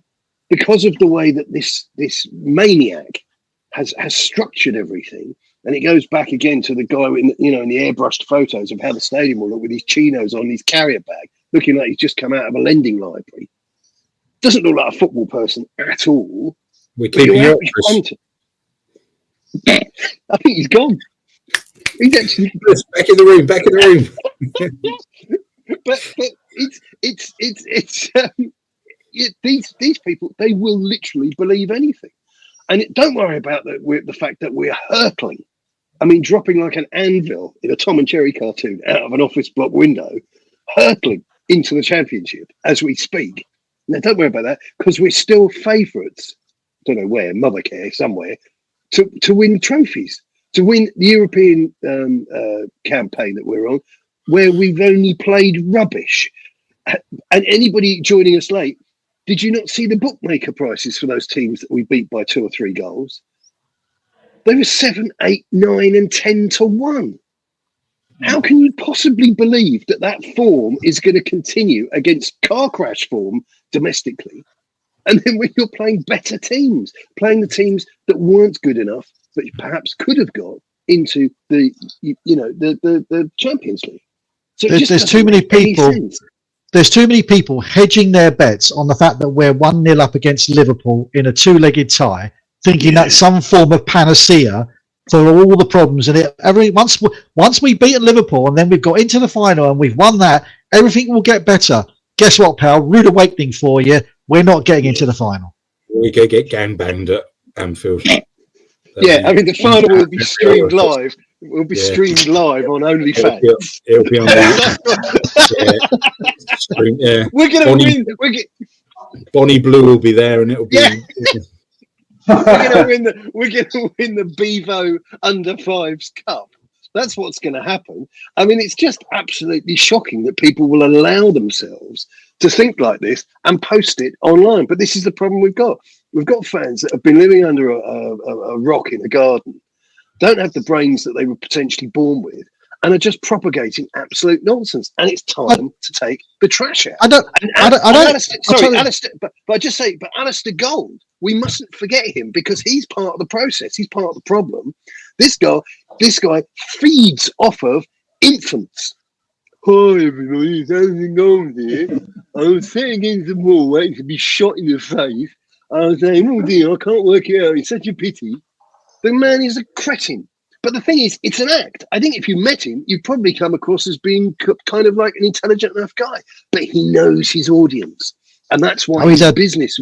because of the way that this maniac has structured everything, and it goes back again to the guy in the airbrushed photos of how the stadium will look with his chinos on, his carrier bag, looking like he's just come out of a lending library. Doesn't look like a football person at all. We're keeping your punter. I think he's gone. He's actually back in the room. but these people, they will literally believe anything. And don't worry about the fact that we're hurtling. I mean, dropping like an anvil in a Tom and Jerry cartoon out of an office block window, hurtling into the championship as we speak. Now, don't worry about that, because we're still favourites. Don't know where, Mothercare, somewhere, to win trophies, to win the European campaign that we're on, where we've only played rubbish. And anybody joining us late, did you not see the bookmaker prices for those teams that we beat by 2 or 3 goals? They were 7, 8, 9, and 10 to 1. How can you possibly believe that form is going to continue against car crash form domestically And then when you're playing better teams, playing the teams that weren't good enough, but perhaps could have got into the Champions League. So there's too many people. There's too many people hedging their bets on the fact that we're 1-0 up against Liverpool in a two-legged tie, thinking that's some form of panacea for all the problems. And once we've beaten Liverpool and then we've got into the final and we've won that, everything will get better. Guess what, pal? Rude awakening for you. We're not getting into the final. We could get gangbanged at Anfield. The final will be streamed live. It will be streamed live on OnlyFans. It'll be on the stream. Yeah. We're going to win. Bonnie Blue will be there, and it'll be. We're going to win the Bevo Under Fives Cup. That's what's going to happen. I mean, it's just absolutely shocking that people will allow themselves to think like this and post it online. But this is the problem we've got. We've got fans that have been living under a rock in a garden, don't have the brains that they were potentially born with, and are just propagating absolute nonsense. And it's time to take the trash out. Alistair Gold, we mustn't forget him because he's part of the process. He's part of the problem. This guy feeds off of infants. Hi everybody, it's Alistair Gold here. I was sitting against the wall waiting to be shot in the face. I was saying, oh dear, I can't work it out. It's such a pity. The man is a cretin. But the thing is, it's an act. I think if you met him, you'd probably come across as being kind of like an intelligent enough guy. But he knows his audience. And that's why his business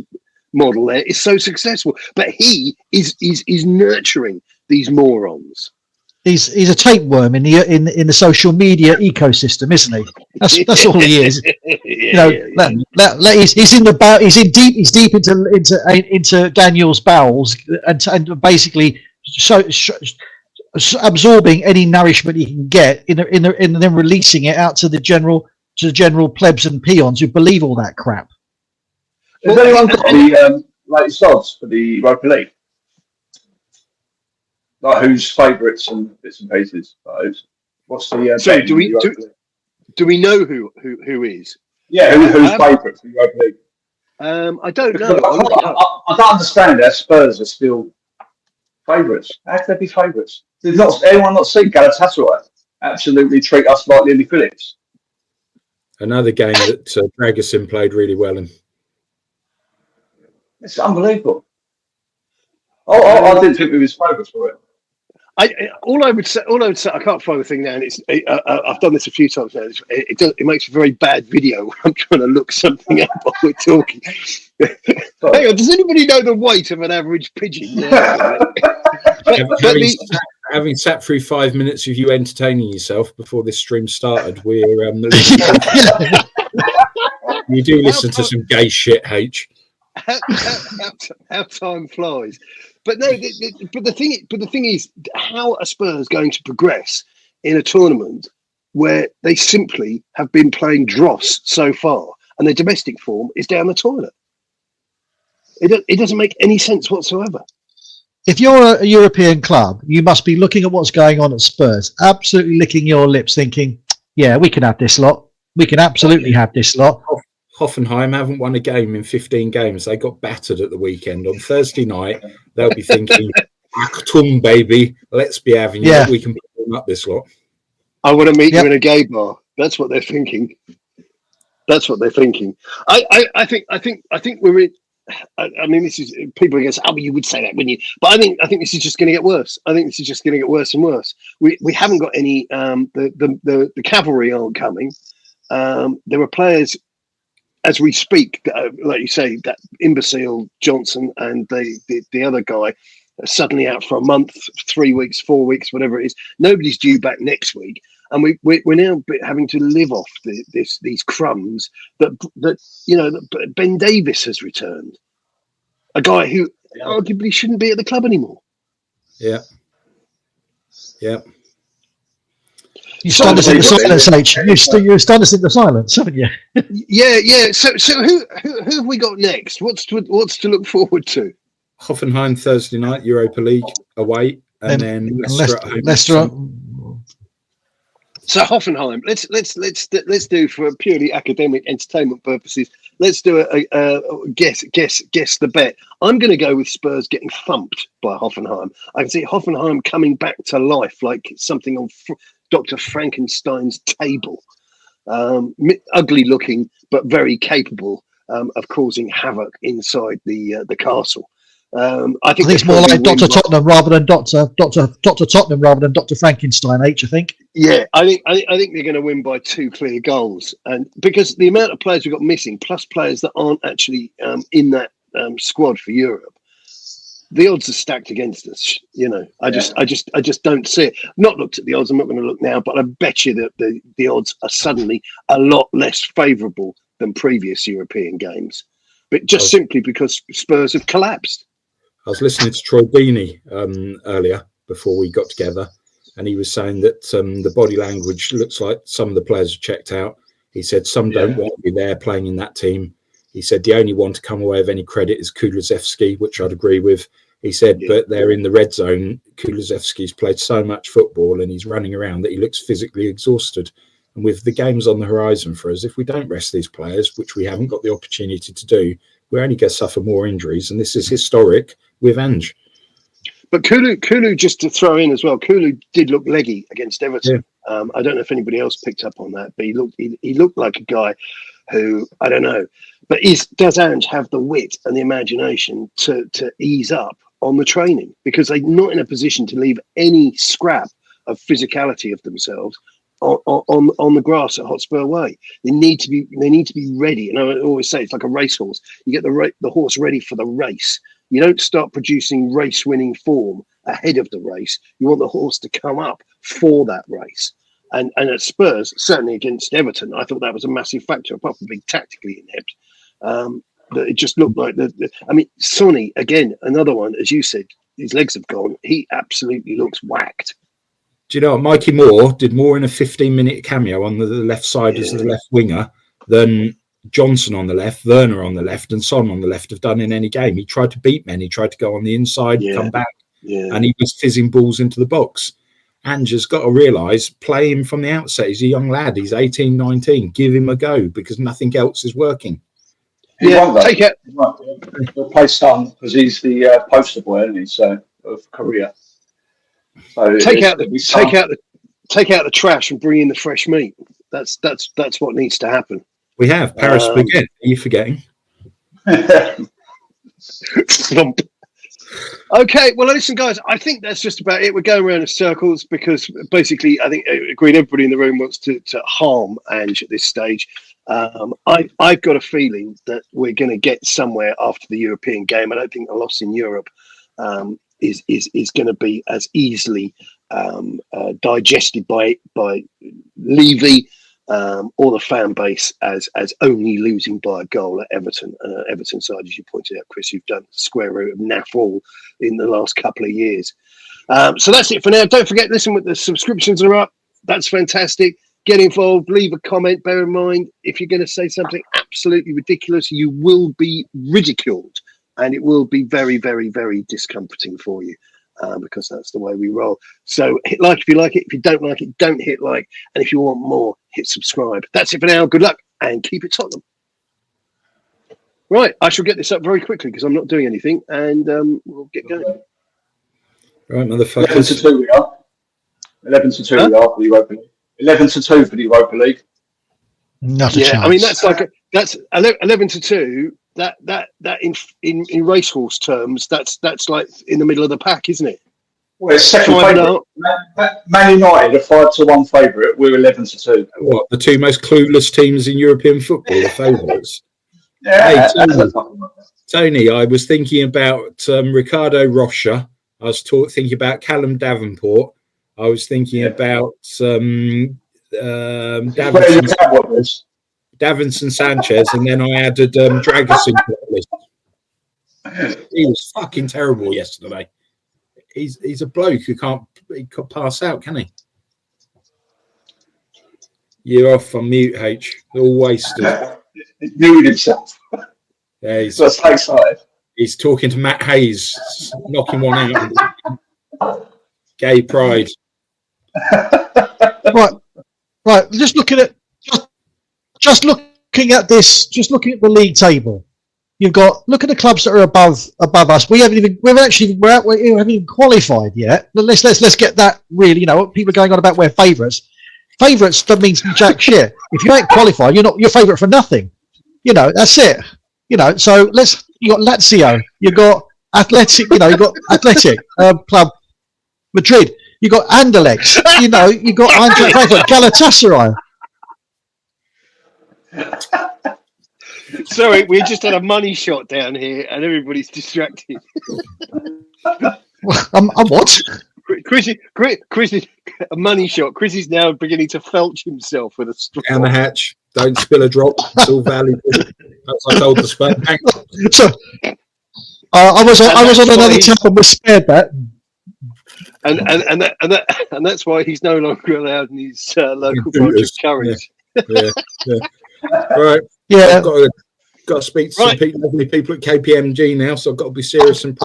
model there is so successful. But he is nurturing these morons. He's a tapeworm in the social media ecosystem, isn't he? That's all he is. He's deep into Daniel's bowels and basically absorbing any nourishment he can get and then releasing it out to the general plebs and peons who believe all that crap. Has anyone got the latest odds for the Europa League? Like who's favourites and bits and pieces? What's the? So do we know who is? Yeah, who's favourite for the Europa League? I don't know. I don't understand how Spurs are still favourites. How can they be favourites? Did anyone not see Galatasaray absolutely treat us like Lily Phillips? Another game that Dragusin played really well in. It's unbelievable. I didn't think we was favourites for it. All I would say, I can't find the thing now, and I've done this a few times now. It makes a very bad video when I'm trying to look something up while we're talking. Hang on, does anybody know the weight of an average pigeon? Having sat through 5 minutes of you entertaining yourself before this stream started, we're you do listen to some gay shit, H. How time flies. But no, but the thing is, how are Spurs going to progress in a tournament where they simply have been playing dross so far, and their domestic form is down the toilet? It doesn't make any sense whatsoever. If you're a European club, you must be looking at what's going on at Spurs, absolutely licking your lips, thinking, "Yeah, we can have this lot. We can absolutely have this lot." Hoffenheim haven't won a game in 15 games. They got battered at the weekend. On Thursday night, they'll be thinking, Achtung, baby, let's be having you. We can put them up this lot. I want to meet you in a gay bar. That's what they're thinking. I think we're in. I mean, this is people are going to say, "Oh, but you would say that, wouldn't you?" But I think this is just going to get worse. I think this is just going to get worse and worse. We haven't got any. The cavalry aren't coming. There are players, as we speak, like you say, that imbecile Johnson and the other guy are suddenly out for a month, 3 weeks, 4 weeks, whatever it is. Nobody's due back next week, and we're now having to live off these crumbs that Ben Davies has returned, a guy who arguably shouldn't be at the club anymore. Yeah. You stunned us in the silence, H. You stunned us in the silence, haven't you? Yeah. So who have we got next? What's to look forward to? Hoffenheim Thursday night, Europa League away, and then Leicester at home. Leicester. So Hoffenheim, let's do for purely academic entertainment purposes. let's do a guess the bet. I'm going to go with Spurs getting thumped by Hoffenheim. I can see Hoffenheim coming back to life like something on Dr. Frankenstein's table. Ugly looking, but very capable of causing havoc inside the castle. I think it's more like Dr. Tottenham rather than Dr. Tottenham rather than Dr. Frankenstein. I think. Yeah, I think they're going to win by 2 clear goals, and because the amount of players we've got missing, plus players that aren't actually in that squad for Europe, the odds are stacked against us. You know, I just don't see it. Not looked at the odds. I'm not going to look now, but I bet you that the odds are suddenly a lot less favourable than previous European games, but just simply because Spurs have collapsed. I was listening to Troy Deeney earlier before we got together, and he was saying that the body language looks like some of the players are checked out. He said some don't want to be there playing in that team. He said the only one to come away with any credit is Kulusevski, which I'd agree with. He said, but they're in the red zone. Kulusevski's played so much football and he's running around that he looks physically exhausted. And with the games on the horizon for us, if we don't rest these players, which we haven't got the opportunity to do, we're only going to suffer more injuries. And this is historic with Ange. But Kulu, just to throw in as well, Kulu did look leggy against Everton. Yeah. I don't know if anybody else picked up on that, but he looked like a guy who, I don't know, but does Ange have the wit and the imagination to ease up on the training? Because they're not in a position to leave any scrap of physicality of themselves on the grass at Hotspur Way. They need to be ready. And I always say it's like a racehorse. You get the horse ready for the race. You don't start producing race-winning form ahead of the race. You want the horse to come up for that race. And at Spurs, certainly against Everton, I thought that was a massive factor, apart from being tactically inept. That it just looked like Sonny, again, another one, as you said, his legs have gone. He absolutely looks whacked. Do you know what? Mikey Moore did more in a 15-minute cameo on the left side as the left winger than Johnson on the left, Werner on the left, and Son on the left have done in any game. He tried to beat men. He tried to go on the inside, come back, and he was fizzing balls into the box. Ange has got to realise, play him from the outset. He's a young lad. He's 18, 19. Give him a go because nothing else is working. Take it. He'll play Son because he's the poster boy, isn't he? So of Korea. So take out the trash and bring in the fresh meat. That's what needs to happen. We have Paris spaghetti. Are you forgetting? Slump. Okay, well, listen, guys. I think that's just about it. We're going around in circles because basically, I think everybody in the room wants to harm Ange at this stage. I've got a feeling that we're going to get somewhere after the European game. I don't think a loss in Europe is going to be as easily digested by Levy or the fan base as only losing by a goal at Everton. Everton side, as you pointed out, Chris, you've done square root of naff all in the last couple of years. So that's it for now. Don't forget, listen, with the subscriptions are up. That's fantastic. Get involved, leave a comment. Bear in mind, if you're going to say something absolutely ridiculous, you will be ridiculed. And it will be very, very, very discomforting for you because that's the way we roll. So hit like if you like it. If you don't like it, don't hit like. And if you want more, hit subscribe. That's it for now. Good luck and keep it Tottenham. Right. I shall get this up very quickly because I'm not doing anything and we'll get going. Right, motherfuckers. 11 to 2 we are. 11 to 2 we are for the Europa League. 11 to 2 for the Europa League. Not a chance. I mean, that's 11 to 2. That in racehorse terms, that's like in the middle of the pack, isn't it? Well, it's second favourite. Man United are 5-1 favourite. We're 11 to 2. What, the two most clueless teams in European football, the favourites? Yeah. Hey, Tony, I was thinking about Ricardo Rocha. I was thinking about Callum Davenport. I was thinking about Davinson Sanchez, and then I added Dragusin to that list. He was fucking terrible yesterday. He's a bloke who can't pass out, can he? You're off on mute, H. All wasted. He's muted himself. Yeah, he's so excited. He's talking to Matt Hayes, knocking one out. Gay pride. Right. Just look at it. Just look looking at this, just looking at the league table, you've got look at the clubs that are above us. We haven't even qualified yet. Let's get that really. You know, people are going on about we're favourites. Favourites that means jack shit. If you ain't qualified, you're favourite for nothing. You know, that's it. You know, so you got Lazio, you got Athletic, you got Athletic Club Madrid, you got Anderlecht, you got Eintracht Frankfurt, Galatasaray. Sorry, we just had a money shot down here, and everybody's distracted. I'm what? Chrissy, a money shot. Chrissy's now beginning to felch himself with a straw. Down the hatch. Don't spill a drop. It's all valuable. As I told the Spurs. So, I was on another tap and was spared that. And that's why he's no longer allowed in his local bunch of curries. Yeah. Right. Yeah. I've got to speak to some lovely people at KPMG now, so I've got to be serious and